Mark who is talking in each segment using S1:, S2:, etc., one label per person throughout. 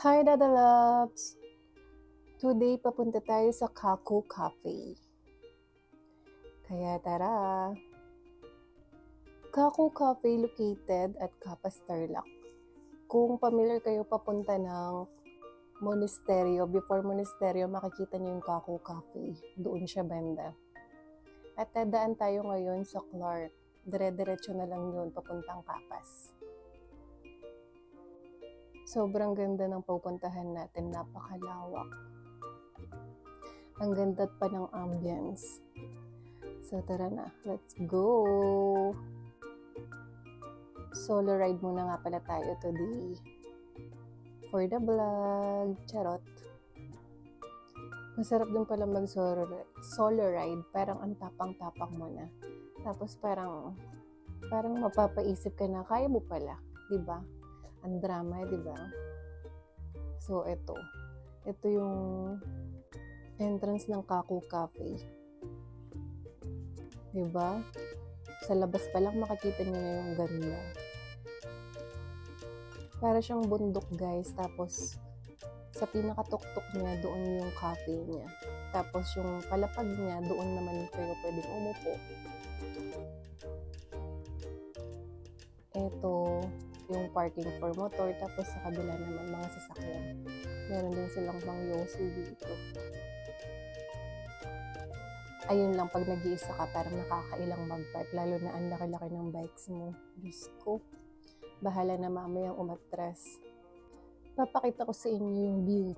S1: Hi, Dada Loves! Today, papunta tayo sa Kaku Cafe. Kaya tara! Kaku Cafe located at Capas Tarlac. Kung familiar kayo papunta ng monasteryo, before monasteryo, makikita niyo yung Kaku Cafe. Doon siya banda. At dadaan tayo ngayon sa Clark. Dire-diretso na lang yun papuntang Capas. Sobrang ganda ng pupuntahan natin, napakalawak. Ang ganda pa ng ambience. So tara na, let's go! Solo ride muna nga pala tayo today. For the vlog, charot. Masarap din pala mag solo ride, parang ang tapang-tapang mo na. Tapos parang mapapaisip ka na, kaya mo pala, di ba? Ang drama, di ba? So, ito yung entrance ng Kaku Cafe. Di ba? Sa labas pa lang makikita niyo na yung ganda. Para siyang bundok, guys. Tapos, sa pinakatuktok niya, doon yung cafe niya. Tapos, yung palapag niya, doon naman kayo pwedeng umupo. Ito, yung parking for motor, tapos sa kabila naman mga sasakyan. Meron din silang pang-yosi dito. Ayun lang, pag nag-iisa ka, parang nakakailang mag-park, lalo na ang laki-laki ng bikes mo. Diyos ko, bahala na mamayang umatras. Papakita ko sa inyo yung view.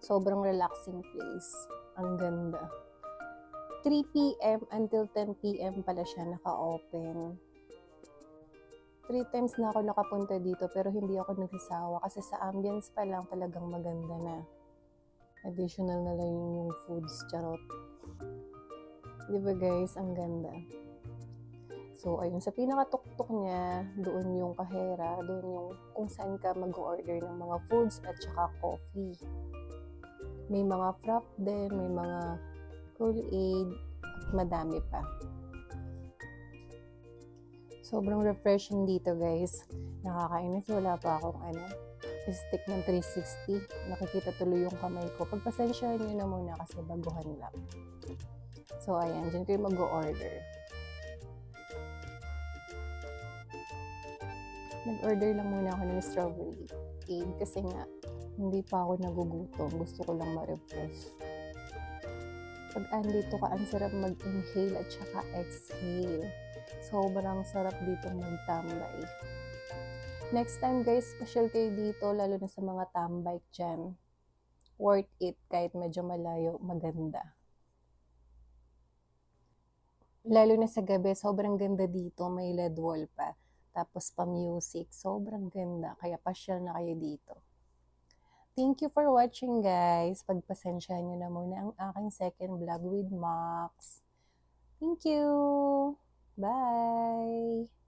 S1: Sobrang relaxing place. Ang ganda. 3 p.m. until 10 p.m. pala siya naka-open. 3 times na ako nakapunta dito pero hindi ako nagsasawa kasi sa ambience pa lang talagang maganda na. Additional na lang yung foods, charot. Diba guys, ang ganda. So ayun, sa pinakatuktok niya, doon yung kahera, doon yung kung saan ka mag-order ng mga foods at saka coffee. May mga frap din, may mga Kool-Aid, at madami pa. Sobrang refreshing dito guys. Nakakainis, wala pa akong stick ng 360. Nakikita tuloy yung kamay ko. Pagpasensyahan nyo na muna kasi baguhan lang. So ayan, dyan kayo mag-order. Nag-order lang muna ako ng strawberry cake kasi nga hindi pa ako nagugutom. Gusto ko lang ma-refresh. Pag andito ka, ang sarap mag-inhale at saka exhale. Sobrang sarap dito magtambay. Next time guys, special kayo dito, lalo na sa mga tambay dyan. Worth it kahit medyo malayo, maganda. Lalo na sa gabi, sobrang ganda dito, may LED wall pa. Tapos pa-music, sobrang ganda. Kaya pasyal na kayo dito. Thank you for watching guys. Pagpasensyahan nyo na muna ang aking second vlog with Max. Thank you! Bye!